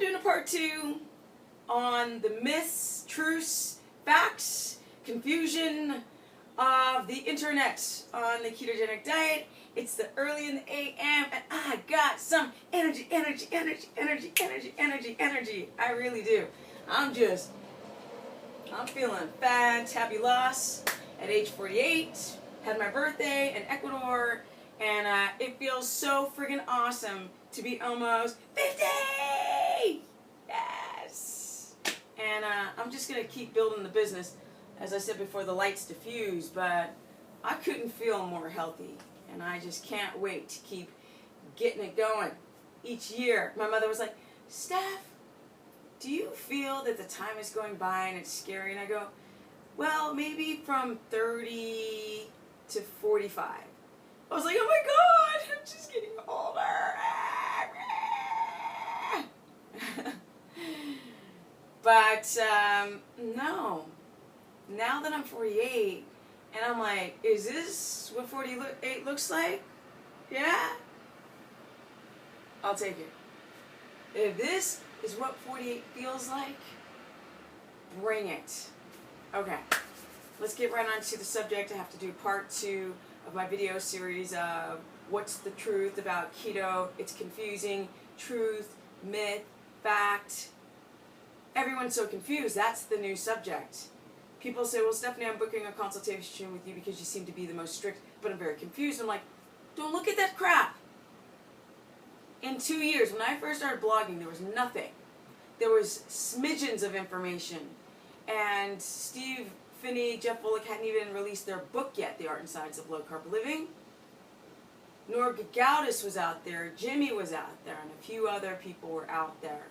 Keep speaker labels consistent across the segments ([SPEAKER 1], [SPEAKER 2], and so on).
[SPEAKER 1] doing a part 2 on the myths, truths, facts, confusion of the internet on the ketogenic diet. It's the early in the AM and I got some energy. I really do. I'm feeling fantabulous at age 48. Had my birthday in Ecuador, and it feels so friggin' awesome to be almost 50! Yes! And I'm just going to keep building the business. As I said before, the lights diffuse, but I couldn't feel more healthy. And I just can't wait to keep getting it going each year. My mother was like, Steph, do you feel that the time is going by and it's scary? And I go, well, maybe from 30 to 45. I was like, oh my God, I'm just getting older. But no, now that I'm 48, and I'm like, is this what 48 looks like? Yeah? I'll take it. If this is what 48 feels like, bring it. Okay, let's get right on to the subject. I have to do part 2 of my video series of what's the truth about keto. It's confusing. Truth, myth, fact. Everyone's so confused. That's the new subject. People say, well, Stephanie, I'm booking a consultation with you because you seem to be the most strict, but I'm very confused. I'm like, don't look at that crap. In 2 years, when I first started blogging, there was nothing. There was smidgens of information. And Steve Finney, Jeff Bullock hadn't even released their book yet, The Art and Science of Low Carb Living. Nor Gaudas was out there, Jimmy was out there, and a few other people were out there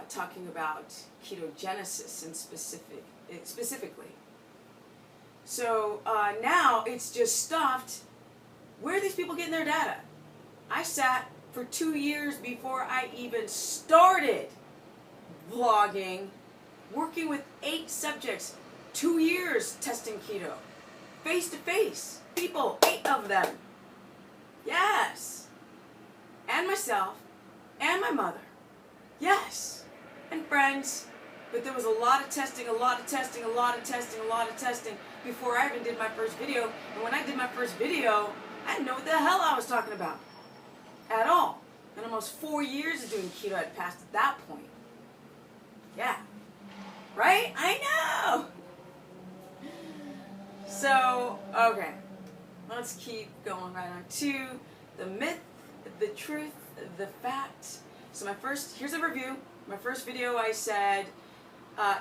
[SPEAKER 1] talking about ketogenesis and specifically. So now it's just stuffed. Where are these people getting their data? I sat for 2 years before I even started vlogging, working with 8 subjects, 2 years testing keto, face-to-face, people, 8 of them. Yes. And myself, and my mother. Yes. And friends. But there was a lot of testing before I even did my first video. And when I did my first video, I didn't know what the hell I was talking about. At all. And almost 4 years of doing keto had passed at that point. Yeah. Right? I know! So, okay. Let's keep going right on to the myth, the truth, the fact. So here's a review. My first video I said,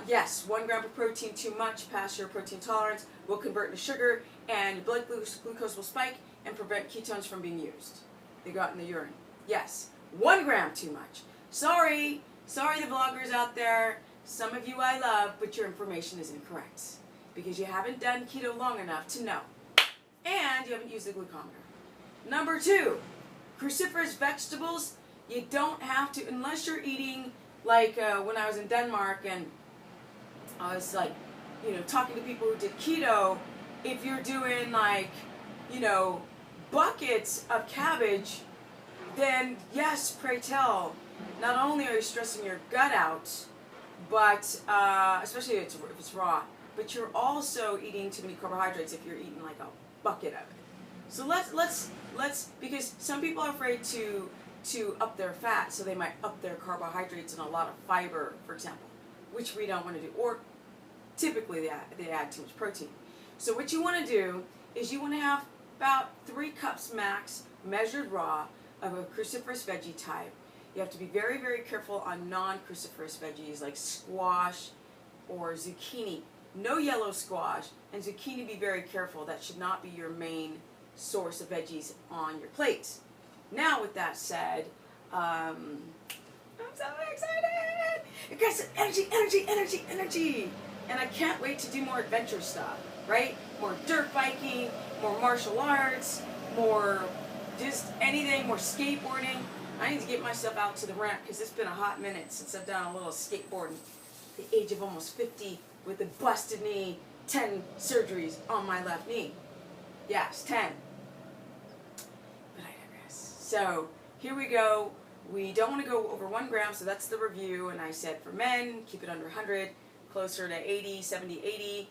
[SPEAKER 1] yes, 1 gram of protein too much past your protein tolerance will convert into sugar and your blood glucose will spike and prevent ketones from being used. They go out in the urine. Yes, 1 gram too much. Sorry the vloggers out there. Some of you I love, but your information is incorrect because you haven't done keto long enough to know. And you haven't used the glucometer. Number 2, cruciferous vegetables, you don't have to, unless you're eating, like when I was in Denmark and I was like, talking to people who did keto, if you're doing like, buckets of cabbage, then yes, pray tell, not only are you stressing your gut out, but especially if it's raw, but you're also eating too many carbohydrates if you're eating like a bucket of it. So let's because some people are afraid to up their fat, so they might up their carbohydrates and a lot of fiber, for example, which we don't want to do. Or typically they add too much protein. So what you want to do is you want to have about 3 cups max, measured raw, of a cruciferous veggie type. You have to be very, very careful on non-cruciferous veggies like squash or zucchini. No yellow squash, and zucchini, be very careful. That should not be your main source of veggies on your plate. Now, with that said, I'm so excited! It got some energy! And I can't wait to do more adventure stuff, right? More dirt biking, more martial arts, more just anything, more skateboarding. I need to get myself out to the ramp because it's been a hot minute since I've done a little skateboarding. At the age of almost 50 with a busted knee, 10 surgeries on my left knee. Yes, 10. But I digress. So here we go. We don't want to go over 1 gram, so that's the review. And I said for men, keep it under 100, closer to 80, 70, 80.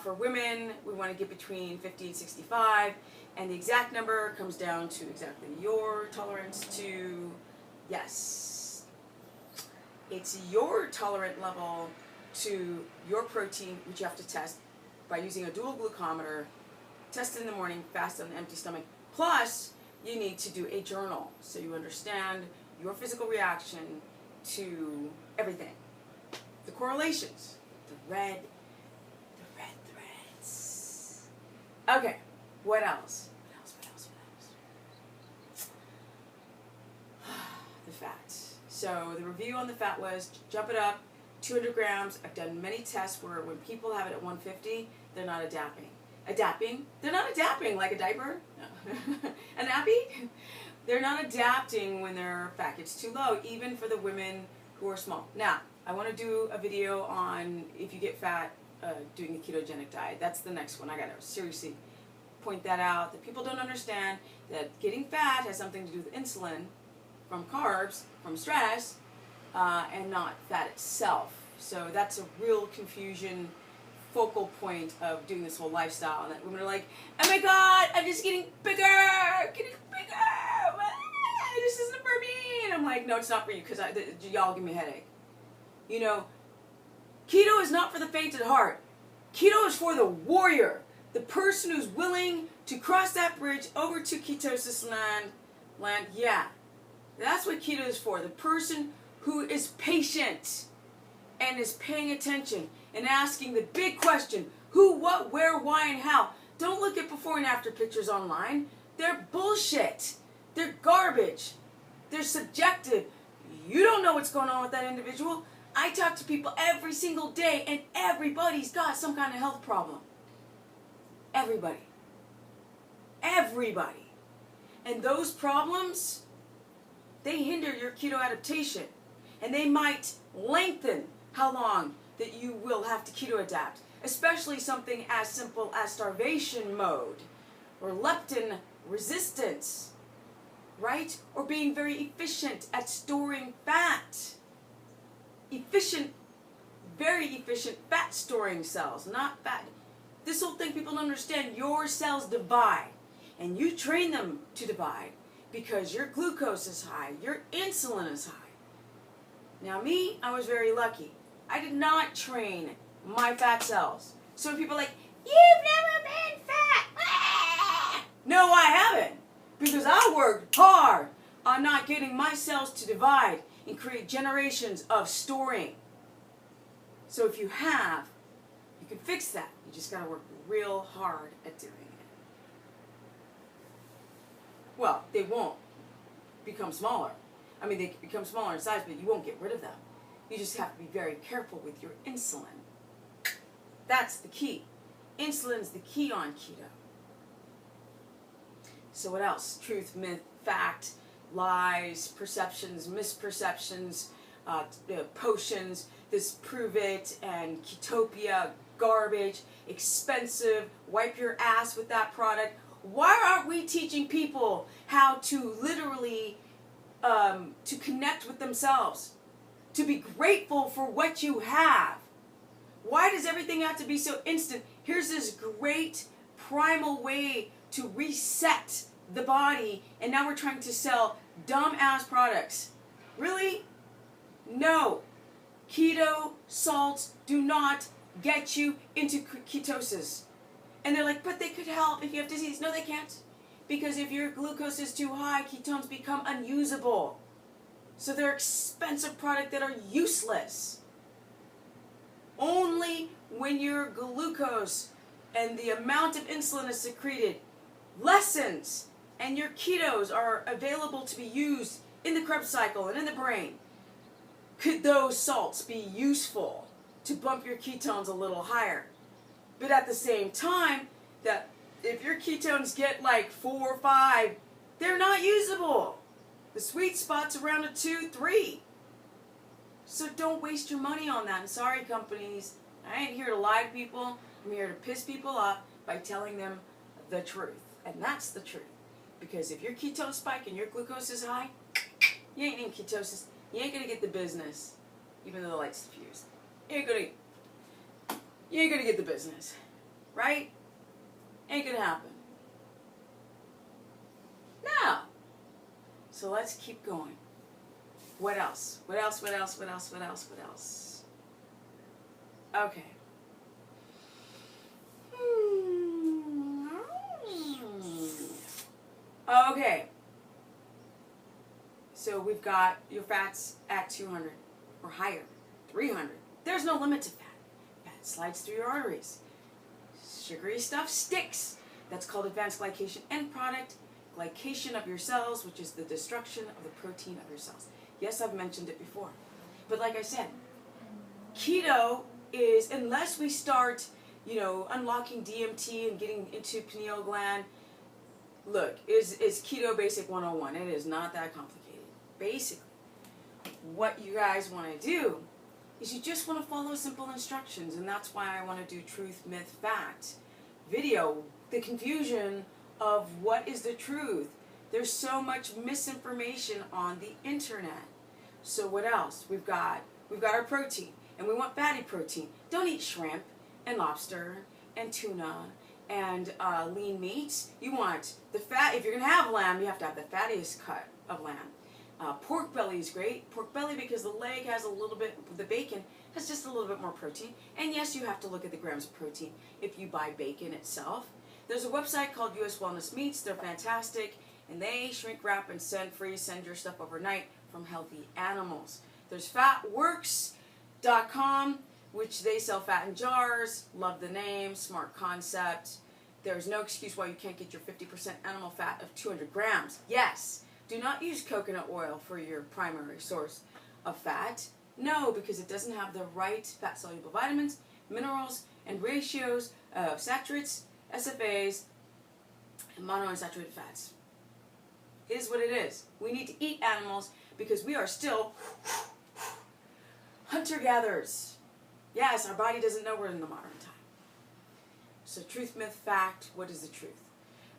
[SPEAKER 1] For women, we want to get between 50 and 65. And the exact number comes down to exactly your tolerance to, yes, it's your tolerant level to your protein, which you have to test by using a dual glucometer, test in the morning, fast on an empty stomach. Plus, you need to do a journal so you understand your physical reaction to everything. The correlations, the red threads. Okay, what else? The fat. So the review on the fat was jump it up 200 grams. I've done many tests where when people have it at 150, they're not adapting. They're not adapting like a diaper. No. A nappy? They're not adapting when their fat gets too low, even for the women who are small. Now, I want to do a video on if you get fat doing the ketogenic diet. That's the next one. I got to seriously point that out, that people don't understand that getting fat has something to do with insulin from carbs, from stress, and not fat itself. So that's a real confusion focal point of doing this whole lifestyle, and that women are like, oh my god, I'm just getting bigger, this isn't for me. And I'm like, no, it's not for you, because y'all give me a headache. You know, keto is not for the faint at heart. Keto is for the warrior, the person who's willing to cross that bridge over to ketosis land. Yeah, that's what keto is for. The person who is patient and is paying attention and asking the big question, who, what, where, why, and how. Don't look at before and after pictures online. They're bullshit. They're garbage. They're subjective. You don't know what's going on with that individual. I talk to people every single day, and everybody's got some kind of health problem. Everybody. Everybody. And those problems, they hinder your keto adaptation. And they might lengthen how long that you will have to keto adapt. Especially something as simple as starvation mode or leptin resistance, right? Or being very efficient at storing fat. Very efficient fat storing cells, not fat. This whole thing people don't understand. Your cells divide, and you train them to divide because your glucose is high, your insulin is high. Now me, I was very lucky. I did not train my fat cells. So when people are like, you've never been fat. No, I haven't. Because I worked hard on not getting my cells to divide and create generations of storing. So if you have, you can fix that. You just got to work real hard at doing it. Well, they won't become smaller. I mean, they can become smaller in size, but you won't get rid of them. You just have to be very careful with your insulin. That's the key. Insulin's the key on keto. So what else? Truth, myth, fact, lies, perceptions, misperceptions, potions, this prove it, and Ketopia, garbage, expensive, wipe your ass with that product. Why aren't we teaching people how to literally to connect with themselves, to be grateful for what you have? Why does everything have to be so instant? Here's this great primal way to reset the body, and now we're trying to sell dumb-ass products. Really? No. Keto salts do not get you into ketosis. And they're like, but they could help if you have disease. No, they can't. Because if your glucose is too high, ketones become unusable. So they're expensive products that are useless. Only when your glucose and the amount of insulin is secreted lessens and your ketos are available to be used in the Krebs cycle and in the brain, could those salts be useful to bump your ketones a little higher. But at the same time, that if your ketones get like 4 or 5, they're not usable. The sweet spot's around a 2, 3. So don't waste your money on that. And sorry, companies, I ain't here to lie to people. I'm here to piss people off by telling them the truth. And that's the truth. Because if your ketones spike and your glucose is high, You ain't in ketosis. You ain't gonna get the business, even though the light's diffused. You ain't gonna get the business, right? Ain't gonna happen. No. So let's keep going. What else? What else? What else? What else? What else? What else? Okay. Okay. So we've got your fats at 200 or higher, 300. There's no limit to fat. Fat slides through your arteries. Sugary stuff sticks. That's called advanced glycation end product. Glycation of your cells, which is the destruction of the protein of your cells. Yes, I've mentioned it before. But like I said, keto is, unless we start, unlocking DMT and getting into pineal gland, look, is keto basic 101. It is not that complicated. Basically, what you guys want to do is you just want to follow simple instructions, and that's why I want to do truth, myth, fact video. The confusion of what is the truth. There's so much misinformation on the internet. So what else? We've got our protein, and we want fatty protein. Don't eat shrimp and lobster and tuna and lean meats. You want the fat. If you're gonna have lamb, you have to have the fattiest cut of lamb. Pork belly is great. Pork belly because the leg has a little bit, the bacon has just a little bit more protein. And yes, you have to look at the grams of protein if you buy bacon itself. There's a website called US Wellness Meats. They're fantastic. And they shrink wrap and send your stuff overnight from healthy animals. There's fatworks.com, which they sell fat in jars. Love the name, smart concept. There's no excuse why you can't get your 50% animal fat of 200 grams. Yes. Do not use coconut oil for your primary source of fat. No, because it doesn't have the right fat-soluble vitamins, minerals, and ratios of saturates, SFAs, and monounsaturated fats. It is what it is. We need to eat animals because we are still hunter-gatherers. Yes, our body doesn't know we're in the modern time. So truth, myth, fact, what is the truth?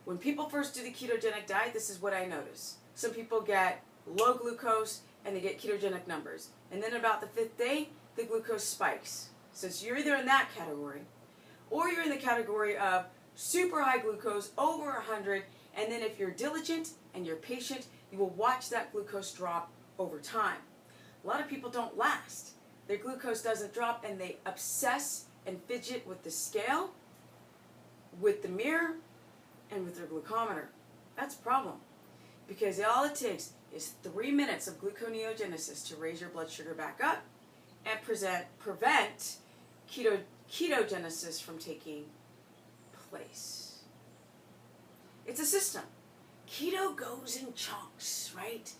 [SPEAKER 1] When people first do the ketogenic diet, this is what I notice. Some people get low glucose and they get ketogenic numbers. And then about the 5th day, the glucose spikes. So you're either in that category, or you're in the category of super high glucose, over 100, and then if you're diligent and you're patient, you will watch that glucose drop over time. A lot of people don't last. Their glucose doesn't drop and they obsess and fidget with the scale, with the mirror, and with their glucometer. That's a problem. Because all it takes is 3 minutes of gluconeogenesis to raise your blood sugar back up and prevent ketogenesis from taking place. It's a system. Keto goes in chunks, right?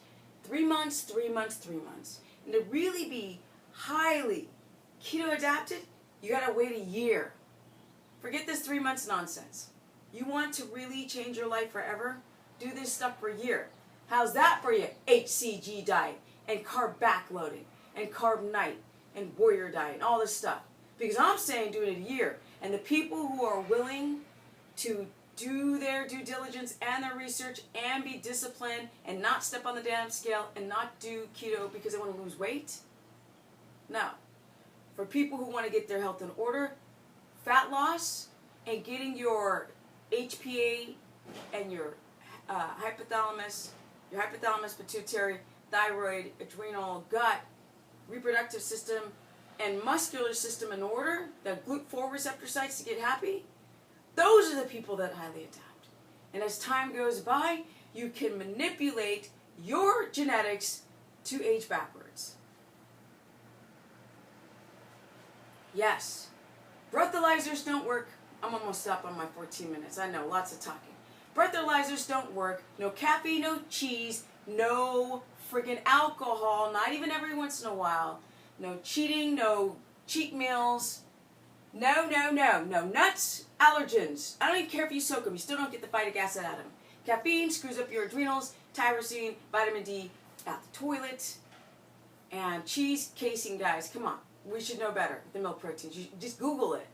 [SPEAKER 1] 3 months, 3 months, 3 months. And to really be highly keto adapted, you gotta wait a year. Forget this 3 months nonsense. You want to really change your life forever? Do this stuff for a year. How's that for your HCG diet and carb backloading and carb night and warrior diet and all this stuff? Because I'm saying do it a year. And the people who are willing to do their due diligence and their research and be disciplined and not step on the damn scale and not do keto because they want to lose weight? No. For people who want to get their health in order, fat loss and getting your HPA and your hypothalamus, pituitary, thyroid, adrenal, gut, reproductive system, and muscular system in order, the GLUT4 receptor sites to get happy, those are the people that highly adapt. And as time goes by, you can manipulate your genetics to age backwards. Yes, breathalyzers don't work. I'm almost up on my 14 minutes. I know, lots of talking. Breathalyzers don't work. No caffeine, no cheese, no friggin' alcohol, not even every once in a while. No cheating, no cheat meals. No nuts, allergens. I don't even care if you soak them. You still don't get the phytic acid out of them. Caffeine screws up your adrenals, tyrosine, vitamin D out the toilet. And cheese, casein, guys. Come on. We should know better. The milk proteins. You just Google it.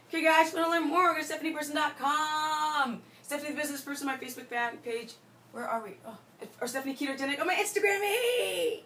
[SPEAKER 1] Okay, guys, want to learn more? Go to StephaniePerson.com. Stephanie the Business Person, my Facebook fan page. Where are we? Oh, or Stephanie Ketogenic on my Instagram. Hey!